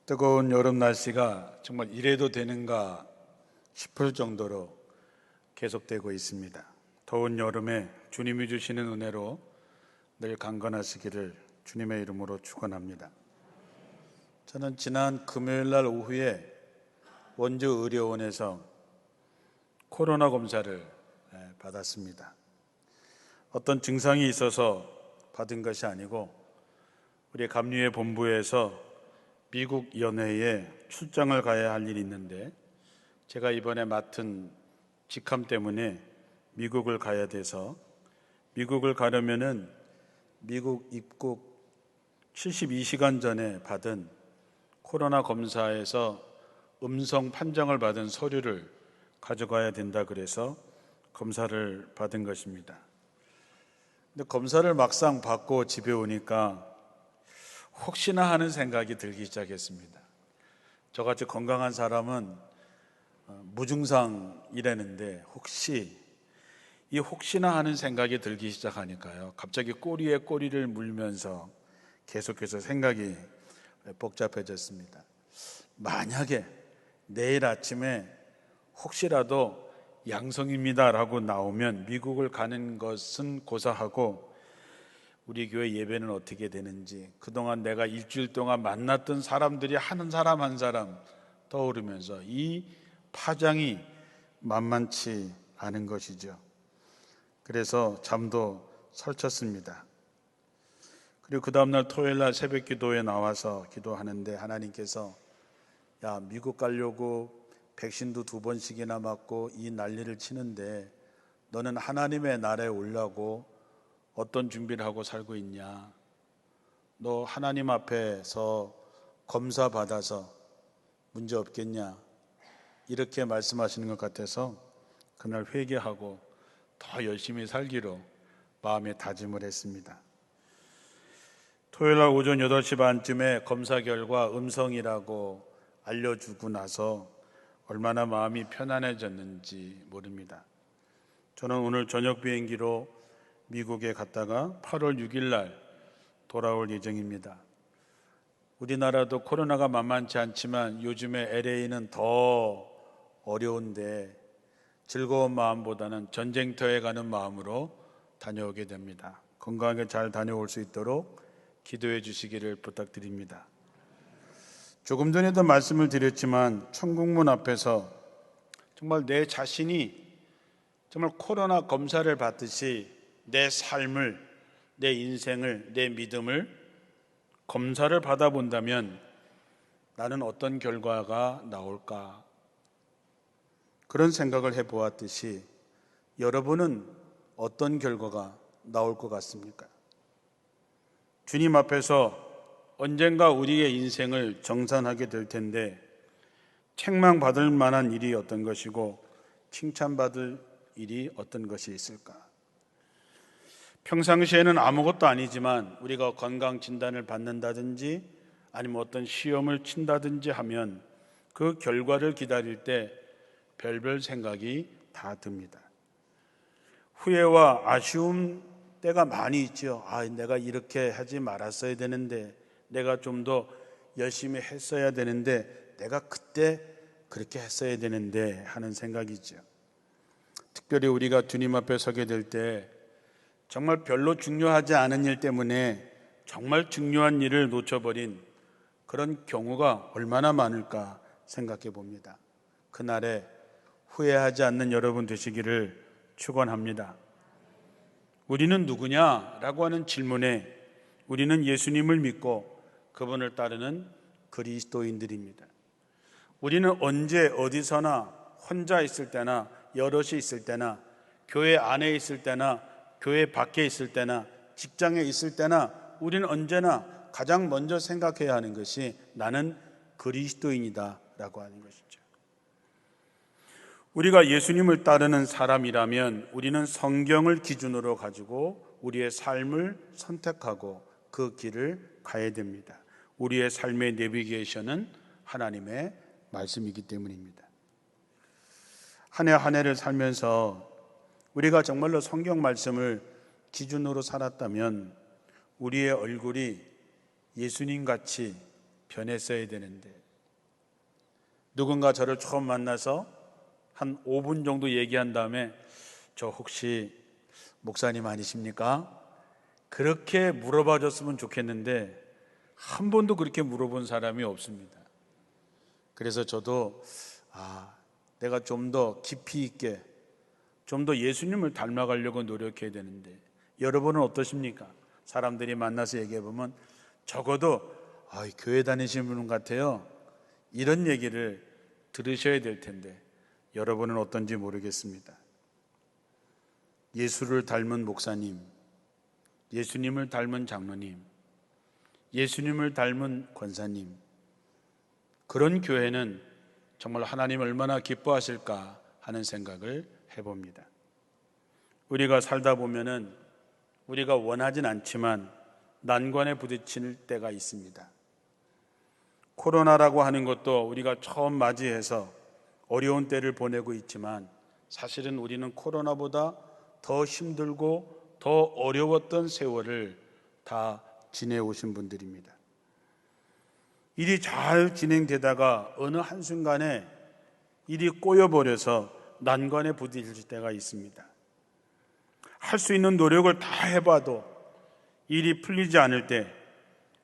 뜨거운 여름 날씨가 정말 이래도 되는가 싶을 정도로 계속되고 있습니다. 더운 여름에 주님이 주시는 은혜로 늘 강건하시기를 주님의 이름으로 축원합니다. 저는 지난 금요일 날 오후에 원주 의료원에서 코로나 검사를 받았습니다. 어떤 증상이 있어서 받은 것이 아니고 우리 감리회 본부에서 미국 연회에 출장을 가야 할 일이 있는데 제가 이번에 맡은 직함 때문에 미국을 가야 돼서 미국을 가려면은 미국 입국 72시간 전에 받은 코로나 검사에서 음성 판정을 받은 서류를 가져가야 된다 그래서 검사를 받은 것입니다. 근데 검사를 막상 받고 집에 오니까 혹시나 하는 생각이 들기 시작했습니다. 저같이 건강한 사람은 무증상이라는데 혹시나 하는 생각이 들기 시작하니까요. 갑자기 꼬리에 꼬리를 물면서 계속해서 생각이 복잡해졌습니다. 만약에 내일 아침에 혹시라도 양성입니다라고 나오면 미국을 가는 것은 고사하고 우리 교회 예배는 어떻게 되는지 그동안 내가 일주일 동안 만났던 사람들이 한 사람 한 사람 떠오르면서 이 파장이 만만치 않은 것이죠. 그래서 잠도 설쳤습니다. 그리고 그 다음날 토요일 날 새벽 기도에 나와서 기도하는데 하나님께서 야, 미국 가려고 백신도 2번씩이나 맞고 이 난리를 치는데 너는 하나님의 나라에 오려고 어떤 준비를 하고 살고 있냐? 너 하나님 앞에서 검사 받아서 문제 없겠냐? 이렇게 말씀하시는 것 같아서 그날 회개하고 더 열심히 살기로 마음에 다짐을 했습니다. 토요일 날 오전 8시 반쯤에 검사 결과 음성이라고 알려주고 나서 얼마나 마음이 편안해졌는지 모릅니다. 저는 오늘 저녁 비행기로 미국에 갔다가 8월 6일 날 돌아올 예정입니다. 우리나라도 코로나가 만만치 않지만 요즘에 LA는 더 어려운데 즐거운 마음보다는 전쟁터에 가는 마음으로 다녀오게 됩니다. 건강하게 잘 다녀올 수 있도록 기도해 주시기를 부탁드립니다. 조금 전에도 말씀을 드렸지만 천국문 앞에서 정말 내 자신이 정말 코로나 검사를 받듯이 내 삶을, 내 인생을, 내 믿음을 검사를 받아본다면 나는 어떤 결과가 나올까? 그런 생각을 해보았듯이 여러분은 어떤 결과가 나올 것 같습니까? 주님 앞에서 언젠가 우리의 인생을 정산하게 될 텐데 책망받을 만한 일이 어떤 것이고 칭찬받을 일이 어떤 것이 있을까? 평상시에는 아무것도 아니지만 우리가 건강 진단을 받는다든지 아니면 어떤 시험을 친다든지 하면 그 결과를 기다릴 때 별별 생각이 다 듭니다. 후회와 아쉬움 때가 많이 있죠. 내가 이렇게 하지 말았어야 되는데, 내가 좀 더 열심히 했어야 되는데, 내가 그때 그렇게 했어야 되는데 하는 생각이죠. 특별히 우리가 주님 앞에 서게 될 때 정말 별로 중요하지 않은 일 때문에 정말 중요한 일을 놓쳐버린 그런 경우가 얼마나 많을까 생각해 봅니다. 그날에 후회하지 않는 여러분 되시기를 축원합니다. 우리는 누구냐라고 하는 질문에 우리는 예수님을 믿고 그분을 따르는 그리스도인들입니다. 우리는 언제 어디서나 혼자 있을 때나 여럿이 있을 때나 교회 안에 있을 때나 교회 밖에 있을 때나 직장에 있을 때나 우리는 언제나 가장 먼저 생각해야 하는 것이 나는 그리스도인이다 라고 하는 것이죠. 우리가 예수님을 따르는 사람이라면 우리는 성경을 기준으로 가지고 우리의 삶을 선택하고 그 길을 가야 됩니다. 우리의 삶의 내비게이션은 하나님의 말씀이기 때문입니다. 한 해 한 해를 살면서 우리가 정말로 성경 말씀을 기준으로 살았다면 우리의 얼굴이 예수님 같이 변했어야 되는데 누군가 저를 처음 만나서 한 5분 정도 얘기한 다음에 저 혹시 목사님 아니십니까? 그렇게 물어봐 줬으면 좋겠는데 한 번도 그렇게 물어본 사람이 없습니다. 그래서 저도 내가 좀 더 깊이 있게 좀 더 예수님을 닮아가려고 노력해야 되는데, 여러분은 어떠십니까? 사람들이 만나서 얘기해 보면 적어도 교회 다니시는 분 같아요, 이런 얘기를 들으셔야 될 텐데 여러분은 어떤지 모르겠습니다. 예수를 닮은 목사님, 예수님을 닮은 장로님, 예수님을 닮은 권사님, 그런 교회는 정말 하나님 얼마나 기뻐하실까 하는 생각을 해봅니다. 우리가 살다 보면은 우리가 원하진 않지만 난관에 부딪힐 때가 있습니다. 코로나라고 하는 것도 우리가 처음 맞이해서 어려운 때를 보내고 있지만 사실은 우리는 코로나보다 더 힘들고 더 어려웠던 세월을 다 지내오신 분들입니다. 일이 잘 진행되다가 어느 한순간에 일이 꼬여버려서 난관에 부딪힐 때가 있습니다. 할 수 있는 노력을 다 해봐도 일이 풀리지 않을 때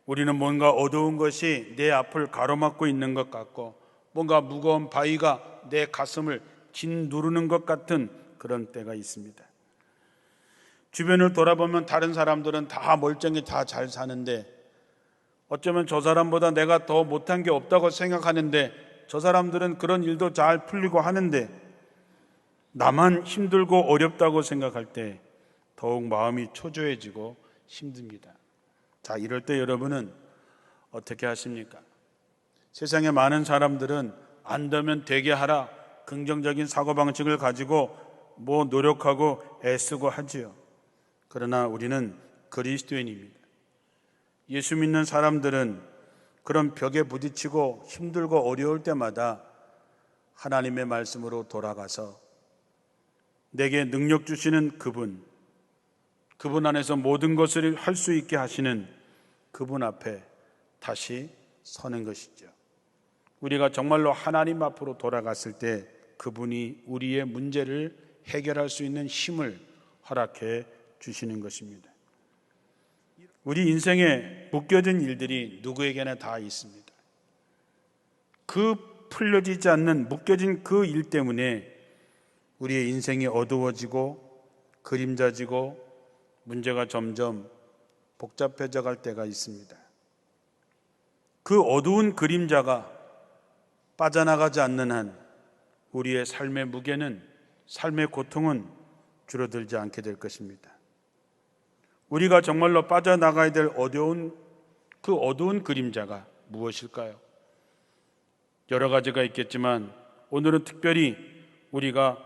우리는 뭔가 어두운 것이 내 앞을 가로막고 있는 것 같고 뭔가 무거운 바위가 내 가슴을 짓누르는 것 같은 그런 때가 있습니다. 주변을 돌아보면 다른 사람들은 다 멀쩡히 다 잘 사는데 어쩌면 저 사람보다 내가 더 못한 게 없다고 생각하는데 저 사람들은 그런 일도 잘 풀리고 하는데 나만 힘들고 어렵다고 생각할 때 더욱 마음이 초조해지고 힘듭니다. 자, 이럴 때 여러분은 어떻게 하십니까? 세상에 많은 사람들은 안 되면 되게 하라, 긍정적인 사고방식을 가지고 노력하고 애쓰고 하지요. 그러나 우리는 그리스도인입니다. 예수 믿는 사람들은 그런 벽에 부딪히고 힘들고 어려울 때마다 하나님의 말씀으로 돌아가서 내게 능력 주시는 그분 안에서 모든 것을 할 수 있게 하시는 그분 앞에 다시 서는 것이죠. 우리가 정말로 하나님 앞으로 돌아갔을 때 그분이 우리의 문제를 해결할 수 있는 힘을 허락해 주시는 것입니다. 우리 인생에 묶여진 일들이 누구에게나 다 있습니다. 그 풀려지지 않는 묶여진 그 일 때문에 우리의 인생이 어두워지고 그림자지고 문제가 점점 복잡해져 갈 때가 있습니다. 그 어두운 그림자가 빠져나가지 않는 한 우리의 삶의 무게는, 삶의 고통은 줄어들지 않게 될 것입니다. 우리가 정말로 빠져나가야 될 그 어두운 그림자가 무엇일까요? 여러 가지가 있겠지만 오늘은 특별히 우리가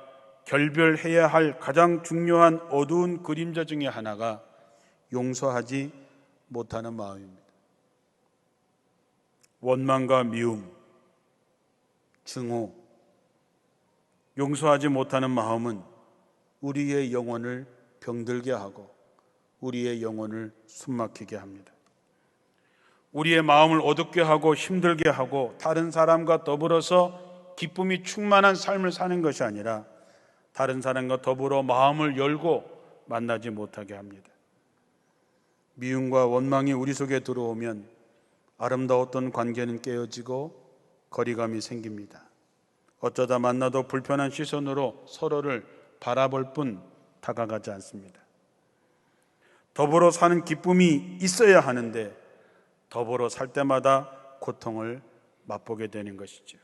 결별해야 할 가장 중요한 어두운 그림자 중에 하나가 용서하지 못하는 마음입니다. 원망과 미움, 증오, 용서하지 못하는 마음은 우리의 영혼을 병들게 하고 우리의 영혼을 숨막히게 합니다. 우리의 마음을 어둡게 하고 힘들게 하고 다른 사람과 더불어서 기쁨이 충만한 삶을 사는 것이 아니라 다른 사람과 더불어 마음을 열고 만나지 못하게 합니다. 미움과 원망이 우리 속에 들어오면 아름다웠던 관계는 깨어지고 거리감이 생깁니다. 어쩌다 만나도 불편한 시선으로 서로를 바라볼 뿐 다가가지 않습니다. 더불어 사는 기쁨이 있어야 하는데 더불어 살 때마다 고통을 맛보게 되는 것이죠.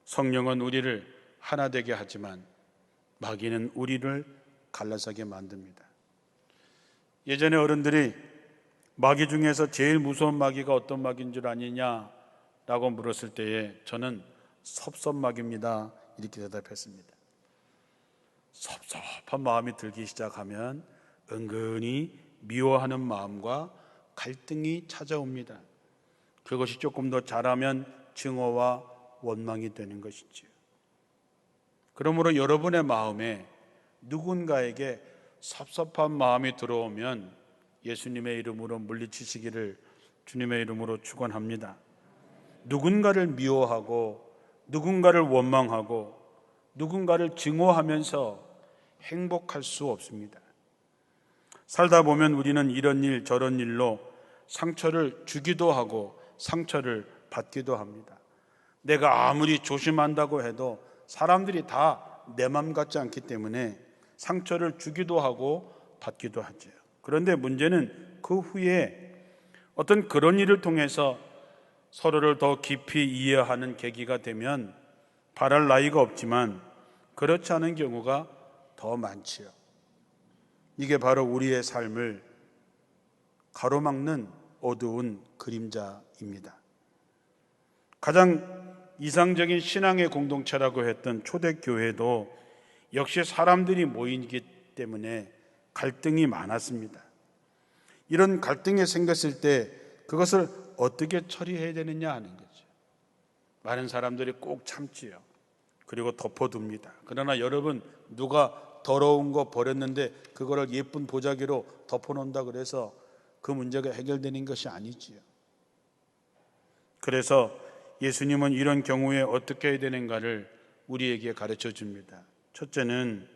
성령은 우리를 하나 되게 하지만 마귀는 우리를 갈라서게 만듭니다. 예전에 어른들이 마귀 중에서 제일 무서운 마귀가 어떤 마귀인 줄 아느냐라고 물었을 때에 저는 섭섭마귀입니다 이렇게 대답했습니다. 섭섭한 마음이 들기 시작하면 은근히 미워하는 마음과 갈등이 찾아옵니다. 그것이 조금 더 자라면 증오와 원망이 되는 것이지요. 그러므로 여러분의 마음에 누군가에게 섭섭한 마음이 들어오면 예수님의 이름으로 물리치시기를 주님의 이름으로 축원합니다. 누군가를 미워하고 누군가를 원망하고 누군가를 증오하면서 행복할 수 없습니다. 살다 보면 우리는 이런 일 저런 일로 상처를 주기도 하고 상처를 받기도 합니다. 내가 아무리 조심한다고 해도 사람들이 다 내 맘 같지 않기 때문에 상처를 주기도 하고 받기도 하죠. 그런데 문제는 그 후에 어떤 그런 일을 통해서 서로를 더 깊이 이해하는 계기가 되면 바랄 나위가 없지만 그렇지 않은 경우가 더 많지요. 이게 바로 우리의 삶을 가로막는 어두운 그림자입니다. 가장 이상적인 신앙의 공동체라고 했던 초대교회도 역시 사람들이 모이기 때문에 갈등이 많았습니다. 이런 갈등이 생겼을 때 그것을 어떻게 처리해야 되느냐 하는 거죠. 많은 사람들이 꼭 참지요. 그리고 덮어둡니다. 그러나 여러분, 누가 더러운 거 버렸는데 그거를 예쁜 보자기로 덮어놓는다 그래서 그 문제가 해결되는 것이 아니지요. 그래서 예수님은 이런 경우에 어떻게 해야 되는가를 우리에게 가르쳐 줍니다. 첫째는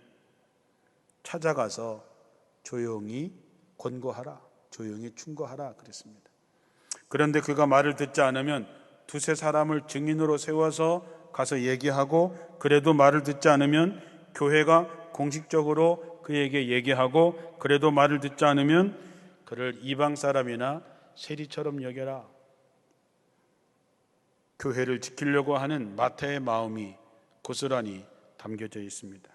찾아가서 조용히 권고하라, 조용히 충고하라 그랬습니다. 그런데 그가 말을 듣지 않으면 두세 사람을 증인으로 세워서 가서 얘기하고, 그래도 말을 듣지 않으면 교회가 공식적으로 그에게 얘기하고, 그래도 말을 듣지 않으면 그를 이방 사람이나 세리처럼 여겨라. 교회를 지키려고 하는 마태의 마음이 고스란히 담겨져 있습니다.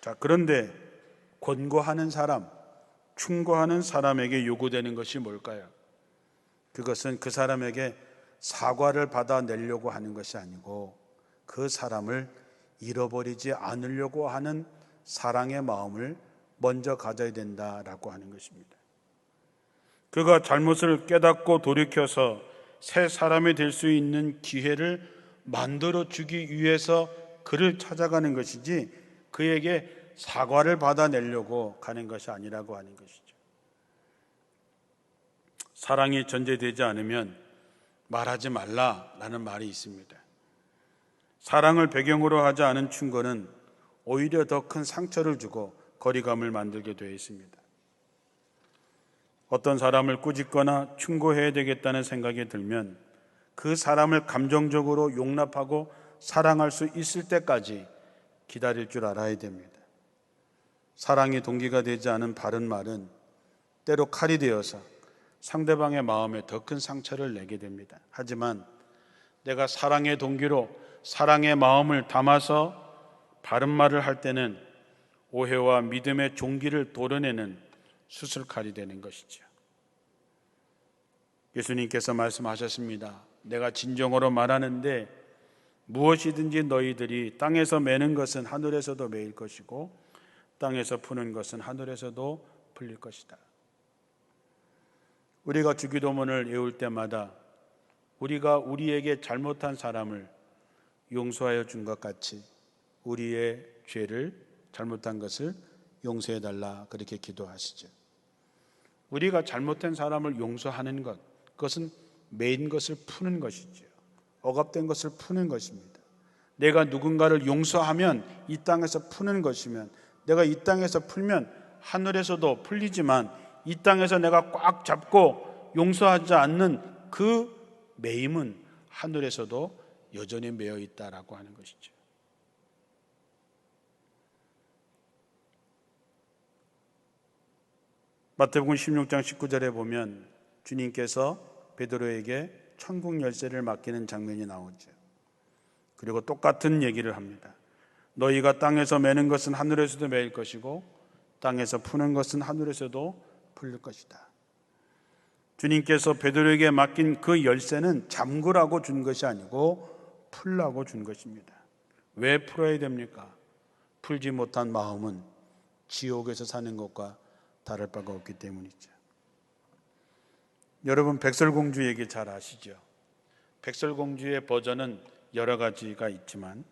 자, 그런데 권고하는 사람, 충고하는 사람에게 요구되는 것이 뭘까요? 그것은 그 사람에게 사과를 받아내려고 하는 것이 아니고 그 사람을 잃어버리지 않으려고 하는 사랑의 마음을 먼저 가져야 된다라고 하는 것입니다. 그가 잘못을 깨닫고 돌이켜서 새 사람이 될 수 있는 기회를 만들어 주기 위해서 그를 찾아가는 것이지 그에게 사과를 받아내려고 가는 것이 아니라고 하는 것이죠. 사랑이 전제되지 않으면 말하지 말라라는 말이 있습니다. 사랑을 배경으로 하지 않은 충고는 오히려 더 큰 상처를 주고 거리감을 만들게 되어 있습니다. 어떤 사람을 꾸짖거나 충고해야 되겠다는 생각이 들면 그 사람을 감정적으로 용납하고 사랑할 수 있을 때까지 기다릴 줄 알아야 됩니다. 사랑이 동기가 되지 않은 바른 말은 때로 칼이 되어서 상대방의 마음에 더 큰 상처를 내게 됩니다. 하지만 내가 사랑의 동기로 사랑의 마음을 담아서 바른 말을 할 때는 오해와 믿음의 종기를 도려내는 수술칼이 되는 것이죠. 예수님께서 말씀하셨습니다. 내가 진정으로 말하는데 무엇이든지 너희들이 땅에서 매는 것은 하늘에서도 매일 것이고 땅에서 푸는 것은 하늘에서도 풀릴 것이다. 우리가 주기도문을 외울 때마다 우리가 우리에게 잘못한 사람을 용서하여 준 것 같이 우리의 죄를, 잘못한 것을 용서해달라 그렇게 기도하시죠. 우리가 잘못된 사람을 용서하는 것, 그것은 매인 것을 푸는 것이죠. 억압된 것을 푸는 것입니다. 내가 누군가를 용서하면 이 땅에서 푸는 것이면, 내가 이 땅에서 풀면 하늘에서도 풀리지만 이 땅에서 내가 꽉 잡고 용서하지 않는 그 매임은 하늘에서도 여전히 매여 있다라고 하는 것이죠. 마태복음 16장 19절에 보면 주님께서 베드로에게 천국 열쇠를 맡기는 장면이 나오죠. 그리고 똑같은 얘기를 합니다. 너희가 땅에서 매는 것은 하늘에서도 매일 것이고 땅에서 푸는 것은 하늘에서도 풀릴 것이다. 주님께서 베드로에게 맡긴 그 열쇠는 잠그라고 준 것이 아니고 풀라고 준 것입니다. 왜 풀어야 됩니까? 풀지 못한 마음은 지옥에서 사는 것과 다를 바가 없기 때문이죠. 여러분, 백설공주 얘기 잘 아시죠? 백설공주의 버전은 여러 가지가 있지만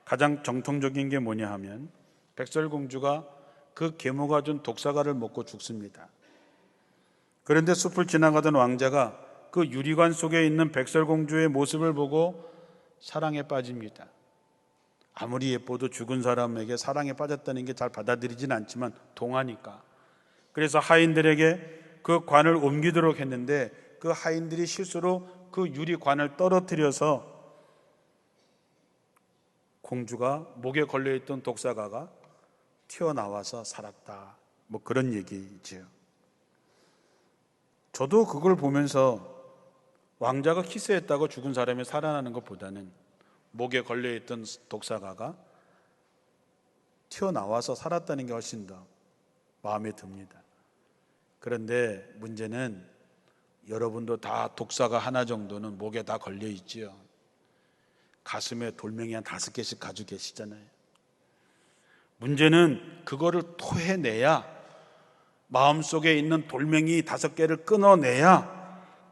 가장 정통적인 게 뭐냐 하면 백설공주가 그 계모가 준 독사과를 먹고 죽습니다. 그런데 숲을 지나가던 왕자가 그 유리관 속에 있는 백설공주의 모습을 보고 사랑에 빠집니다. 아무리 예뻐도 죽은 사람에게 사랑에 빠졌다는 게 잘 받아들이진 않지만 동하니까. 그래서 하인들에게 그 관을 옮기도록 했는데 그 하인들이 실수로 그 유리관을 떨어뜨려서 공주가 목에 걸려있던 독사가가 튀어나와서 살았다. 뭐 그런 얘기지요. 저도 그걸 보면서 왕자가 키스했다고 죽은 사람이 살아나는 것보다는 목에 걸려있던 독사가가 튀어나와서 살았다는 게 훨씬 더 마음에 듭니다. 그런데 문제는 여러분도 다 독사가 하나 정도는 목에 다 걸려 있지요. 가슴에 돌멩이 한 5개씩 가지고 계시잖아요. 문제는 그거를 토해내야, 마음속에 있는 돌멩이 5개를 끊어내야,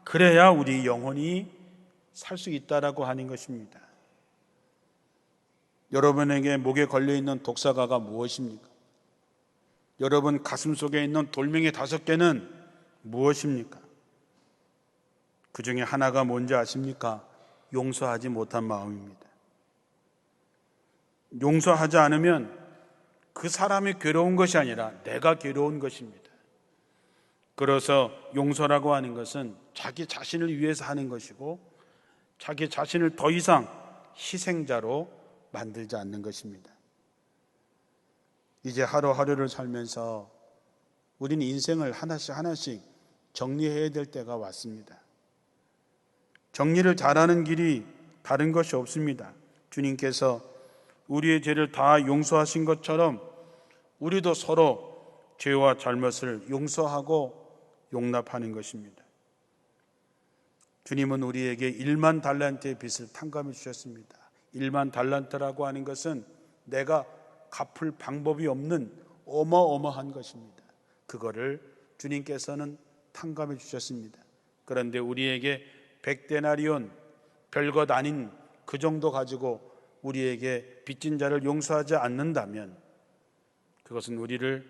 그래야 우리 영혼이 살 수 있다라고 하는 것입니다. 여러분에게 목에 걸려있는 독사가가 무엇입니까? 여러분 가슴 속에 있는 돌멩이 5개는 무엇입니까? 그 중에 하나가 뭔지 아십니까? 용서하지 못한 마음입니다. 용서하지 않으면 그 사람이 괴로운 것이 아니라 내가 괴로운 것입니다. 그래서 용서라고 하는 것은 자기 자신을 위해서 하는 것이고 자기 자신을 더 이상 희생자로 만들지 않는 것입니다. 이제 하루하루를 살면서 우리는 인생을 하나씩 정리해야 될 때가 왔습니다. 정리를 잘하는 길이 다른 것이 없습니다. 주님께서 우리의 죄를 다 용서하신 것처럼 우리도 서로 죄와 잘못을 용서하고 용납하는 것입니다. 주님은 우리에게 1만 달란트의 빚을 탕감해 주셨습니다. 1만 달란트라고 하는 것은 내가 갚을 방법이 없는 어마어마한 것입니다. 그거를 주님께서는 탕감해 주셨습니다. 그런데 우리에게 100데나리온, 별것 아닌 그 정도 가지고 우리에게 빚진 자를 용서하지 않는다면 그것은 우리를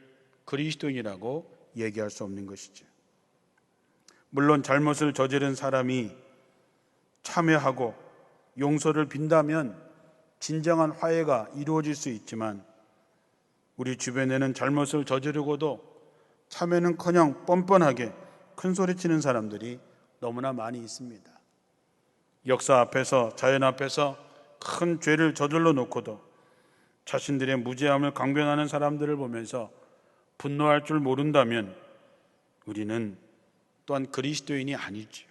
그리스도인이라고 얘기할 수 없는 것이죠. 물론 잘못을 저지른 사람이 참회하고 용서를 빈다면 진정한 화해가 이루어질 수 있지만 우리 주변에는 잘못을 저지르고도 참회는커녕 뻔뻔하게 큰소리치는 사람들이 너무나 많이 있습니다. 역사 앞에서, 자연 앞에서 큰 죄를 저질러 놓고도 자신들의 무죄함을 강변하는 사람들을 보면서 분노할 줄 모른다면 우리는 또한 그리스도인이 아니지요.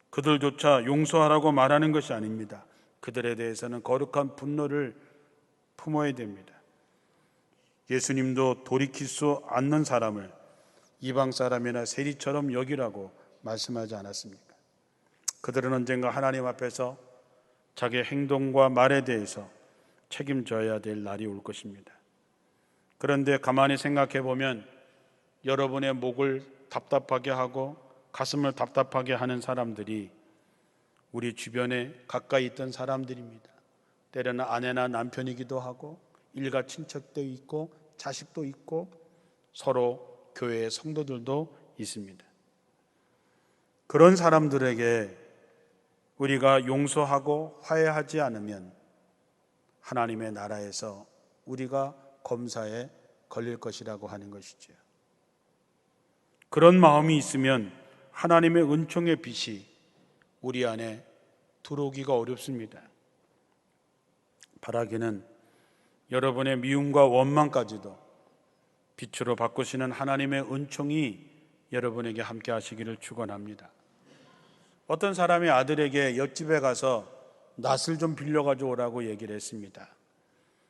그들조차 용서하라고 말하는 것이 아닙니다. 그들에 대해서는 거룩한 분노를 품어야 됩니다. 예수님도 돌이킬 수 않는 사람을 이방 사람이나 세리처럼 여기라고 말씀하지 않았습니까? 그들은 언젠가 하나님 앞에서 자기의 행동과 말에 대해서 책임져야 될 날이 올 것입니다. 그런데 가만히 생각해 보면 여러분의 목을 답답하게 하고 가슴을 답답하게 하는 사람들이 우리 주변에 가까이 있던 사람들입니다. 때로는 아내나 남편이기도 하고 일가 친척도 있고 자식도 있고 서로 교회의 성도들도 있습니다. 그런 사람들에게 우리가 용서하고 화해하지 않으면 하나님의 나라에서 우리가 검사에 걸릴 것이라고 하는 것이죠. 그런 마음이 있으면 하나님의 은총의 빛이 우리 안에 들어오기가 어렵습니다. 바라기는 여러분의 미움과 원망까지도 빛으로 바꾸시는 하나님의 은총이 여러분에게 함께 하시기를 축원합니다. 어떤 사람이 아들에게 옆집에 가서 낫을 좀 빌려가지고 오라고 얘기를 했습니다.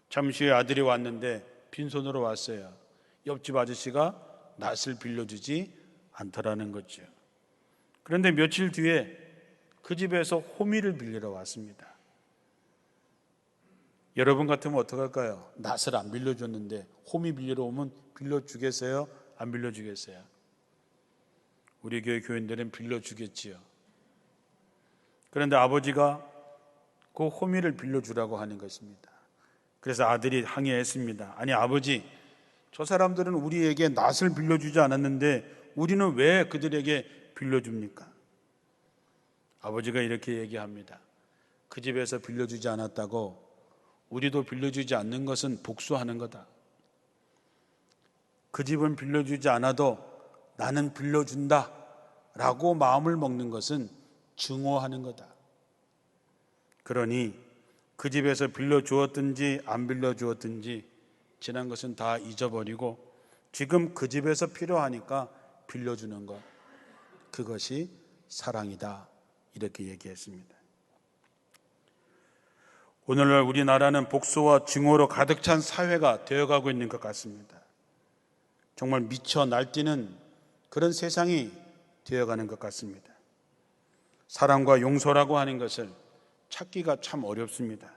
잠시 후에 아들이 왔는데 빈손으로 왔어요. 옆집 아저씨가 낫을 빌려주지 않더라는 거죠. 그런데 며칠 뒤에 그 집에서 호미를 빌리러 왔습니다. 여러분 같으면 어떡할까요? 낫을 안 빌려줬는데 호미 빌리러 오면 빌려주겠어요? 안 빌려주겠어요? 우리 교회 교인들은 빌려주겠지요. 그런데 아버지가 그 호미를 빌려주라고 하는 것입니다. 그래서 아들이 항의했습니다. 아니 아버지, 저 사람들은 우리에게 낫을 빌려주지 않았는데 우리는 왜 그들에게 빌려줍니까? 아버지가 이렇게 얘기합니다. 그 집에서 빌려주지 않았다고 우리도 빌려주지 않는 것은 복수하는 거다. 그 집은 빌려주지 않아도 나는 빌려준다 라고 마음을 먹는 것은 증오하는 거다. 그러니 그 집에서 빌려주었든지 안 빌려주었든지 지난 것은 다 잊어버리고 지금 그 집에서 필요하니까 빌려주는 것, 그것이 사랑이다, 이렇게 얘기했습니다. 오늘날 우리나라는 복수와 증오로 가득 찬 사회가 되어가고 있는 것 같습니다. 정말 미쳐 날뛰는 그런 세상이 되어가는 것 같습니다. 사랑과 용서라고 하는 것을 찾기가 참 어렵습니다.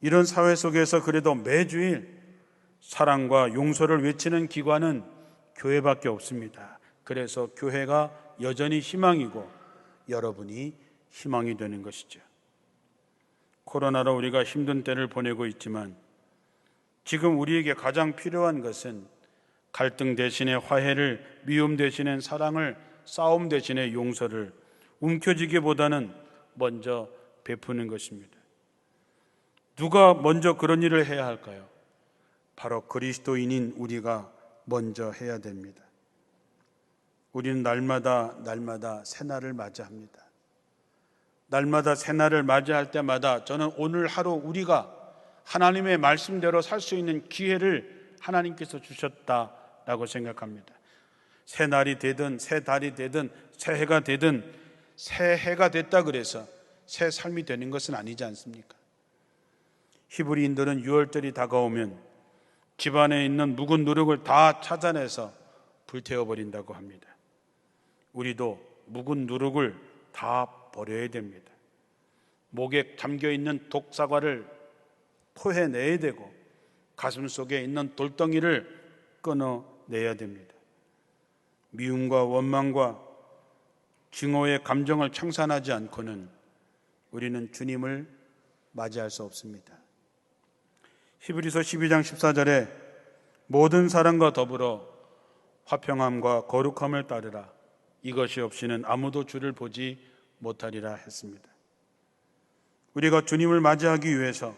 이런 사회 속에서 그래도 매주일 사랑과 용서를 외치는 기관은 교회밖에 없습니다. 그래서 교회가 여전히 희망이고 여러분이 희망이 되는 것이죠. 코로나로 우리가 힘든 때를 보내고 있지만 지금 우리에게 가장 필요한 것은 갈등 대신에 화해를, 미움 대신에 사랑을, 싸움 대신에 용서를 움켜쥐기보다는 먼저 베푸는 것입니다. 누가 먼저 그런 일을 해야 할까요? 바로 그리스도인인 우리가 먼저 해야 됩니다. 우리는 날마다 새날을 맞이합니다. 날마다 새날을 맞이할 때마다 저는 오늘 하루 우리가 하나님의 말씀대로 살 수 있는 기회를 하나님께서 주셨다라고 생각합니다. 새날이 되든 새 달이 되든 새 해가 되든 새 해가 됐다 그래서 새 삶이 되는 것은 아니지 않습니까? 히브리인들은 6월절이 다가오면 집안에 있는 묵은 누룩을 다 찾아내서 불태워버린다고 합니다. 우리도 묵은 누룩을 다 버려야 됩니다. 목에 잠겨있는 독사과를 토해내야 되고 가슴 속에 있는 돌덩이를 끊어내야 됩니다. 미움과 원망과 증오의 감정을 청산하지 않고는 우리는 주님을 맞이할 수 없습니다. 히브리서 12장 14절에 모든 사람과 더불어 화평함과 거룩함을 따르라. 이것이 없이는 아무도 주를 보지 못하리라 했습니다. 우리가 주님을 맞이하기 위해서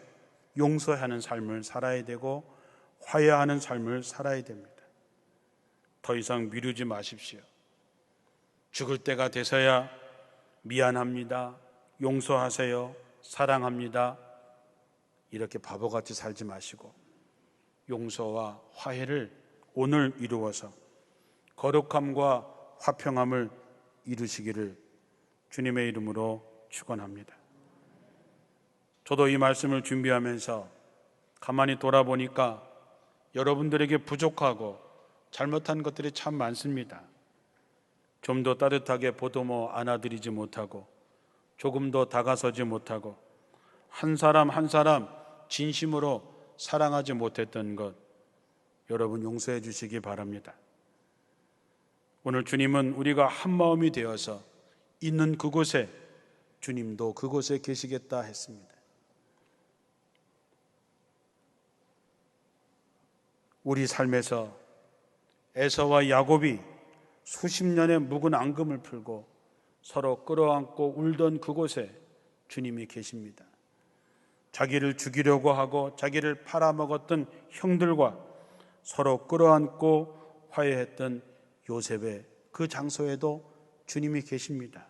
용서하는 삶을 살아야 되고 화해하는 삶을 살아야 됩니다. 더 이상 미루지 마십시오. 죽을 때가 돼서야 미안합니다, 용서하세요, 사랑합니다 이렇게 바보같이 살지 마시고 용서와 화해를 오늘 이루어서 거룩함과 화평함을 이루시기를 주님의 이름으로 축원합니다. 저도 이 말씀을 준비하면서 가만히 돌아보니까 여러분들에게 부족하고 잘못한 것들이 참 많습니다. 좀 더 따뜻하게 보듬어 안아드리지 못하고 조금 더 다가서지 못하고 한 사람 한 사람 진심으로 사랑하지 못했던 것 여러분 용서해 주시기 바랍니다. 오늘 주님은 우리가 한 마음이 되어서 있는 그곳에 주님도 그곳에 계시겠다 했습니다. 우리 삶에서 에서와 야곱이 수십 년의 묵은 앙금을 풀고 서로 끌어안고 울던 그곳에 주님이 계십니다. 자기를 죽이려고 하고 자기를 팔아먹었던 형들과 서로 끌어안고 화해했던 요셉의 그 장소에도 주님이 계십니다.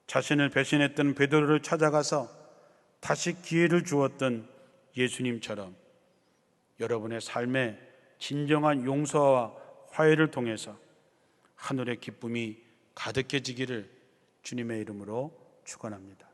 자신을 배신했던 베드로를 찾아가서 다시 기회를 주었던 예수님처럼 여러분의 삶에 진정한 용서와 화해를 통해서 하늘의 기쁨이 가득해지기를 주님의 이름으로 축원합니다.